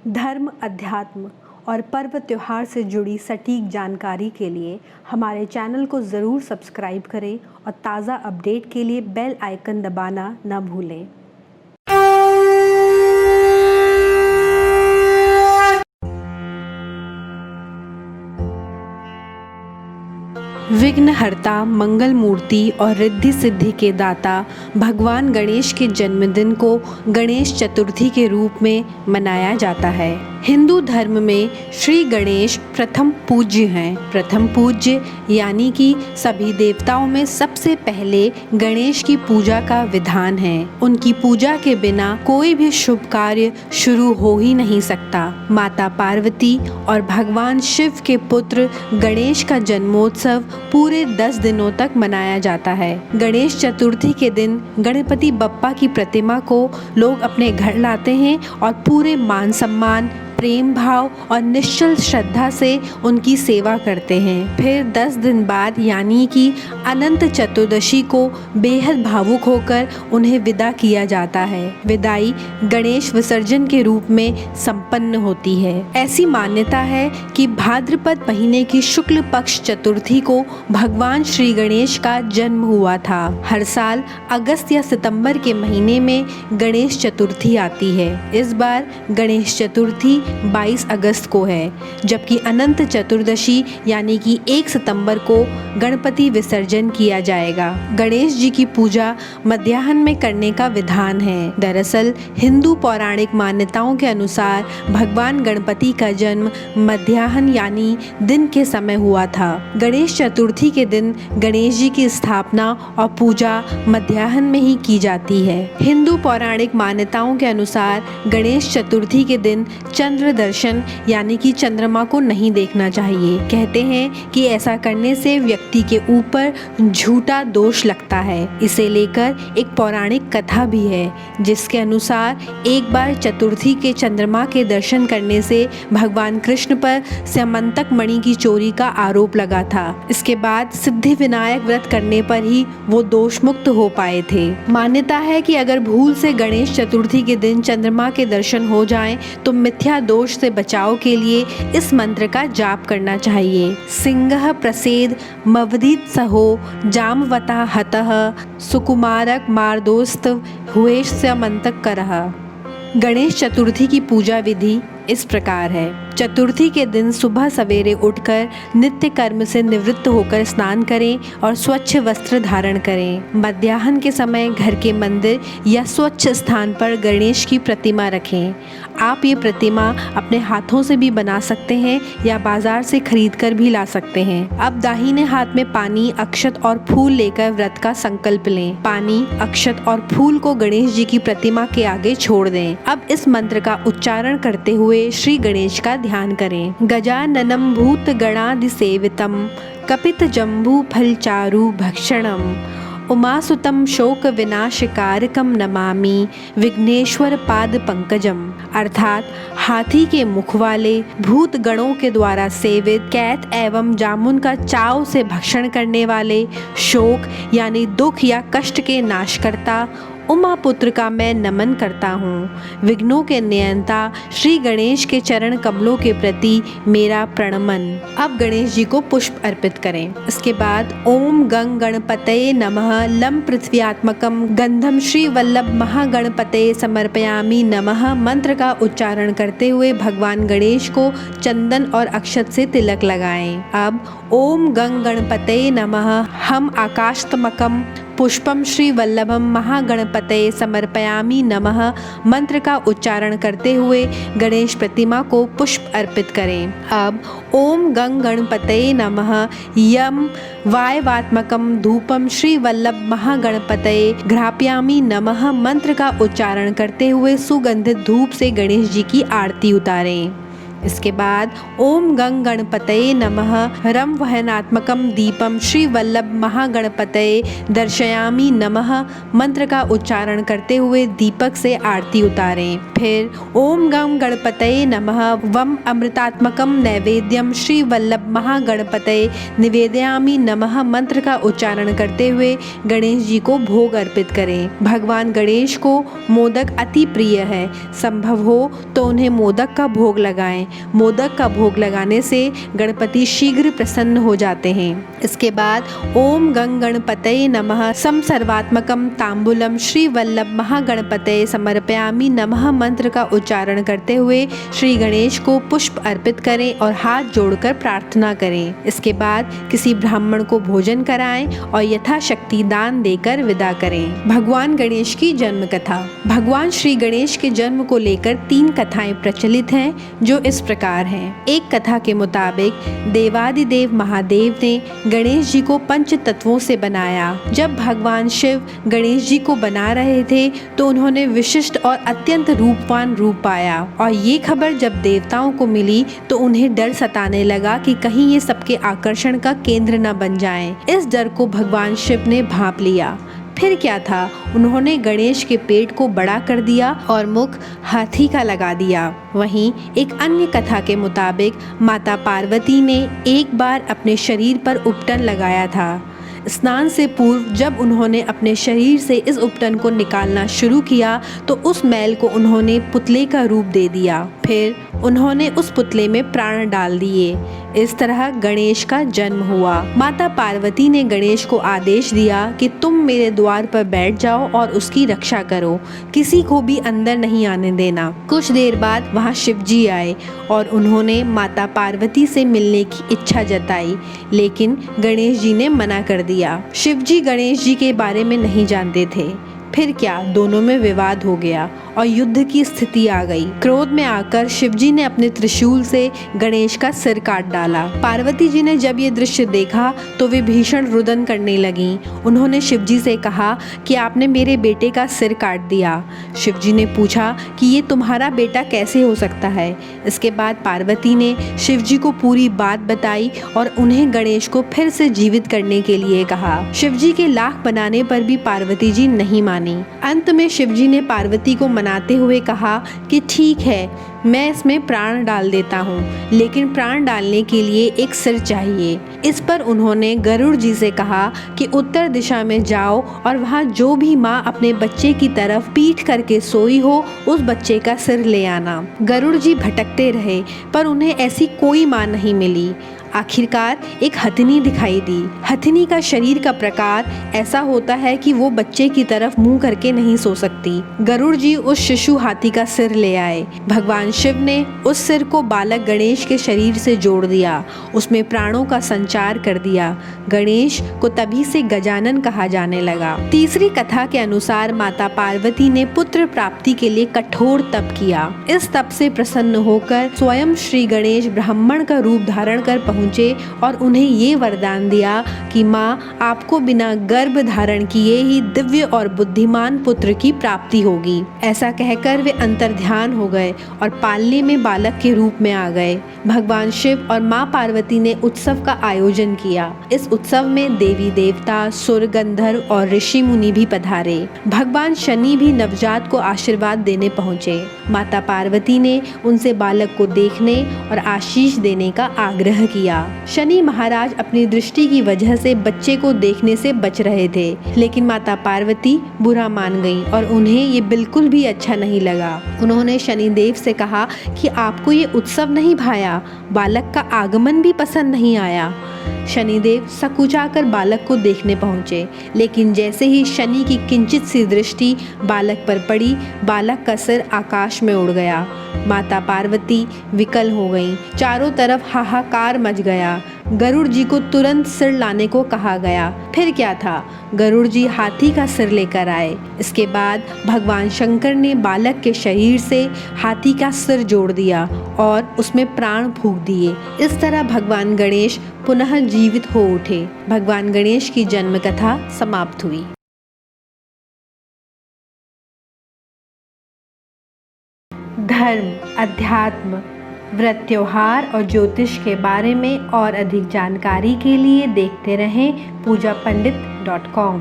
धर्म, अध्यात्म और पर्व त्योहार से जुड़ी सटीक जानकारी के लिए हमारे चैनल को ज़रूर सब्सक्राइब करें और ताज़ा अपडेट के लिए बेल आइकन दबाना न भूलें। विघ्नहर्ता, मंगल मूर्ति और रिद्धि सिद्धि के दाता भगवान गणेश के जन्मदिन को गणेश चतुर्थी के रूप में मनाया जाता है। हिंदू धर्म में श्री गणेश प्रथम पूज्य हैं। प्रथम पूज्य यानी कि सभी देवताओं में सबसे पहले गणेश की पूजा का विधान है। उनकी पूजा के बिना कोई भी शुभ कार्य शुरू हो ही नहीं सकता। माता पार्वती और भगवान शिव के पुत्र गणेश का जन्मोत्सव पूरे 10 दिनों तक मनाया जाता है। गणेश चतुर्थी के दिन गणपति बप्पा की प्रतिमा को लोग अपने घर लाते हैं और पूरे मान सम्मान, प्रेम भाव और निश्चल श्रद्धा से उनकी सेवा करते हैं। फिर 10 दिन बाद यानी कि अनंत चतुर्दशी को बेहद भावुक होकर उन्हें विदा किया जाता है। विदाई गणेश विसर्जन के रूप में संपन्न होती है। ऐसी मान्यता है कि भाद्रपद महीने की शुक्ल पक्ष चतुर्थी को भगवान श्री गणेश का जन्म हुआ था। हर साल अगस्त या सितंबर के महीने में गणेश चतुर्थी आती है। इस बार गणेश चतुर्थी 22 अगस्त को है, जबकि अनंत चतुर्दशी यानी कि 1 सितंबर को गणपति विसर्जन किया जाएगा। गणेश जी की पूजा मध्याह्न में करने का विधान है। दरअसल हिंदू पौराणिक मान्यताओं के अनुसार भगवान गणपति का जन्म मध्याह्न यानी दिन के समय हुआ था। गणेश चतुर्थी के दिन गणेश जी की स्थापना और पूजा मध्याह्न में ही की जाती है। हिंदू पौराणिक मान्यताओं के अनुसार गणेश चतुर्थी के दिन चंद्र दर्शन यानी कि चंद्रमा को नहीं देखना चाहिए। कहते हैं कि ऐसा करने से व्यक्ति के ऊपर झूठा दोष लगता है। इसे लेकर एक पौराणिक कथा भी है, जिसके अनुसार एक बार चतुर्थी के चंद्रमा के दर्शन करने से भगवान कृष्ण पर स्यमंतक मणि की चोरी का आरोप लगा था। इसके बाद सिद्धि विनायक व्रत करने पर ही वो दोष मुक्त हो पाए थे। मान्यता है कि अगर भूल से गणेश चतुर्थी के दिन चंद्रमा के दर्शन हो जाएं तो मिथ्या दोष से बचाव के लिए इस मंत्र का जाप करना चाहिए। सिंह प्रसेद मवदित सहो जामवता हतः सुकुमारक मारदोस्त हुए स्यमंतक करह। गणेश चतुर्थी की पूजा विधि इस प्रकार है। चतुर्थी के दिन सुबह सवेरे उठकर नित्य कर्म से निवृत्त होकर स्नान करें और स्वच्छ वस्त्र धारण करें। मध्याह्न के समय घर के मंदिर या स्वच्छ स्थान पर गणेश की प्रतिमा रखें। आप ये प्रतिमा अपने हाथों से भी बना सकते हैं या बाजार से खरीद कर भी ला सकते हैं। अब दाहिने हाथ में पानी, अक्षत और फूल लेकर व्रत का संकल्प लें। पानी, अक्षत और फूल को गणेश जी की प्रतिमा के आगे छोड़ दें। अब इस मंत्र का उच्चारण करते हुए श्री गणेश का ध्यान करें। गजाननं भूत गणादि सेवितम कपित जम्बू फल चारु भक्षणम उमासुतम शोक विनाशकारकम नमामि विघ्नेश्वर पाद पंकजम। अर्थात हाथी के मुख वाले भूत गणों के द्वारा सेवित कैत एवं जामुन का चाव से भक्षण करने वाले शोक यानी दुख या कष्ट के नाशकर्ता उमा पुत्र का मैं नमन करता हूँ। विघ्नों के नियंता श्री गणेश के चरण कमलों के प्रति मेरा प्रणमन। अब गणेश जी को पुष्प अर्पित करें। इसके बाद ओम गंग गणपतये नमः लम पृथ्व्यात्मकम गंधम श्री वल्लभ महागणपतये समर्पयामि नमः मंत्र का उच्चारण करते हुए भगवान गणेश को चंदन और अक्षत से तिलक लगाएं। अब ओम गंग गणपतये नमः हम आकाशतमकम पुष्पम श्री वल्लभम महागणपतये समर्पयामि नमः मंत्र का उच्चारण करते हुए गणेश प्रतिमा को पुष्प अर्पित करें। अब ओम गंग गणपतये नमः यम वायवात्मकम धूपम श्री वल्लभ महागणपतये घ्रापयामि नमः मंत्र का उच्चारण करते हुए सुगंधित धूप से गणेश जी की आरती उतारें। इसके बाद ओम गंग गणपतये नमः रम वहनात्मकम दीपम श्री वल्लभ महागणपतये दर्शयामि नमः मंत्र का उच्चारण करते हुए दीपक से आरती उतारें। फिर ओम गंग गणपतये नमः वम अमृतात्मकम नैवेद्यम श्री वल्लभ महागणपतये निवेदयामि नमः मंत्र का उच्चारण करते हुए गणेश जी को भोग अर्पित करें। भगवान गणेश को मोदक अति प्रिय है। संभव हो तो उन्हें मोदक का भोग लगाएं। मोदक का भोग लगाने से गणपति शीघ्र प्रसन्न हो जाते हैं। इसके बाद ओम गंग गणपतये नमः सम सर्वात्मकम तांबूलम श्री वल्लभ महागणपतये समर्पयामि नमः मंत्र का उच्चारण करते हुए श्री गणेश को पुष्प अर्पित करें और हाथ जोड़कर प्रार्थना करें। इसके बाद किसी ब्राह्मण को भोजन कराएं और यथाशक्ति दान देकर विदा करें। भगवान गणेश की जन्म कथा। भगवान श्री गणेश के जन्म को लेकर 3 कथाएं प्रचलित हैं, जो इस प्रकार हैं। एक कथा के मुताबिक देवादिदेव महादेव ने गणेश जी को पंच तत्वों से बनाया। जब भगवान शिव गणेश जी को बना रहे थे तो उन्होंने विशिष्ट और अत्यंत रूपवान रूप पाया, और ये खबर जब देवताओं को मिली तो उन्हें डर सताने लगा कि कहीं ये सबके आकर्षण का केंद्र न बन जाएं। इस डर को भगवान शिव ने भांप लिया। फिर क्या था, उन्होंने गणेश के पेट को बड़ा कर दिया और मुख हाथी का लगा दिया। वहीं एक अन्य कथा के मुताबिक माता पार्वती ने एक बार अपने शरीर पर उपटन लगाया था। स्नान से पूर्व जब उन्होंने अपने शरीर से इस उपटन को निकालना शुरू किया तो उस मैल को उन्होंने पुतले का रूप दे दिया। फिर उन्होंने उस पुतले में प्राण डाल दिए। इस तरह गणेश का जन्म हुआ। माता पार्वती ने गणेश को आदेश दिया कि तुम मेरे द्वार पर बैठ जाओ और उसकी रक्षा करो, किसी को भी अंदर नहीं आने देना। कुछ देर बाद वहाँ शिव जी आए और उन्होंने माता पार्वती से मिलने की इच्छा जताई, लेकिन गणेश जी ने मना कर दिया। शिव जी गणेश जी के बारे में नहीं जानते थे। फिर क्या, दोनों में विवाद हो गया और युद्ध की स्थिति आ गई। क्रोध में आकर शिवजी ने अपने त्रिशूल से गणेश का सिर काट डाला। पार्वती जी ने जब ये दृश्य देखा तो वे भीषण रुदन करने लगीं। उन्होंने शिवजी से कहा कि आपने मेरे बेटे का सिर काट दिया। शिवजी ने पूछा कि ये तुम्हारा बेटा कैसे हो सकता है। इसके बाद पार्वती ने शिवजी को पूरी बात बताई और उन्हें गणेश को फिर से जीवित करने के लिए कहा। शिवजी के लाख बनाने पर भी पार्वती जी नहीं मानी। अंत में शिवजी ने पार्वती को मनाते हुए कहा कि ठीक है, मैं इसमें प्राण डाल देता हूँ, लेकिन प्राण डालने के लिए एक सिर चाहिए। इस पर उन्होंने गरुड़ जी से कहा कि उत्तर दिशा में जाओ और वहाँ जो भी माँ अपने बच्चे की तरफ पीठ करके सोई हो उस बच्चे का सिर ले आना। गरुड़ जी भटकते रहे पर उन्हें ऐसी कोई माँ नहीं मिली। आखिरकार एक हथिनी दिखाई दी। हथिनी का शरीर का प्रकार ऐसा होता है कि वो बच्चे की तरफ मुंह करके नहीं सो सकती। गरुड़ जी उस शिशु हाथी का सिर ले आए। भगवान शिव ने उस सिर को बालक गणेश के शरीर से जोड़ दिया, उसमें प्राणों का संचार कर दिया। गणेश को तभी से गजानन कहा जाने लगा। तीसरी कथा के अनुसार माता पार्वती ने पुत्र प्राप्ति के लिए कठोर तप किया। इस तप से प्रसन्न होकर स्वयं श्री गणेश ब्राह्मण का रूप धारण कर पहुंचे और उन्हें ये वरदान दिया कि माँ, आपको बिना गर्भ धारण किए ही दिव्य और बुद्धिमान पुत्र की प्राप्ति होगी। ऐसा कहकर वे अंतर्ध्यान हो गए और पालने में बालक के रूप में आ गए। भगवान शिव और माँ पार्वती ने उत्सव का आयोजन किया। इस उत्सव में देवी देवता, सुर, गंधर्व और ऋषि मुनि भी पधारे। भगवान शनि भी नवजात को आशीर्वाद देने पहुँचे। माता पार्वती ने उनसे बालक को देखने और आशीष देने का आग्रह किया। शनि महाराज अपनी दृष्टि की वजह से बच्चे को देखने से बच रहे थे, लेकिन माता पार्वती बुरा मान गईं और उन्हें ये बिल्कुल भी अच्छा नहीं लगा। उन्होंने शनिदेव से कहा कि आपको ये उत्सव नहीं भाया, बालक का आगमन भी पसंद नहीं आया। शनिदेव सकुचाकर बालक को देखने पहुंचे, लेकिन जैसे ही शनि की किंचित सी दृष्टि बालक पर पड़ी, बालक का सिर आकाश में उड़ गया। माता पार्वती विकल हो गईं। चारों तरफ हाहाकार मच गया। गरुड़ जी को तुरंत सिर लाने को कहा गया। फिर क्या था, गरुड़ जी हाथी का सिर लेकर आए। इसके बाद भगवान शंकर ने बालक के शरीर से हाथी का सिर जोड़ दिया और उसमें प्राण फूंक दिए। इस तरह भगवान गणेश पुनः जीवित हो उठे। भगवान गणेश की जन्म कथा समाप्त हुई। धर्म, अध्यात्म व्रत त्योहार और ज्योतिष के बारे में और अधिक जानकारी के लिए देखते रहें पूजापंडित.com।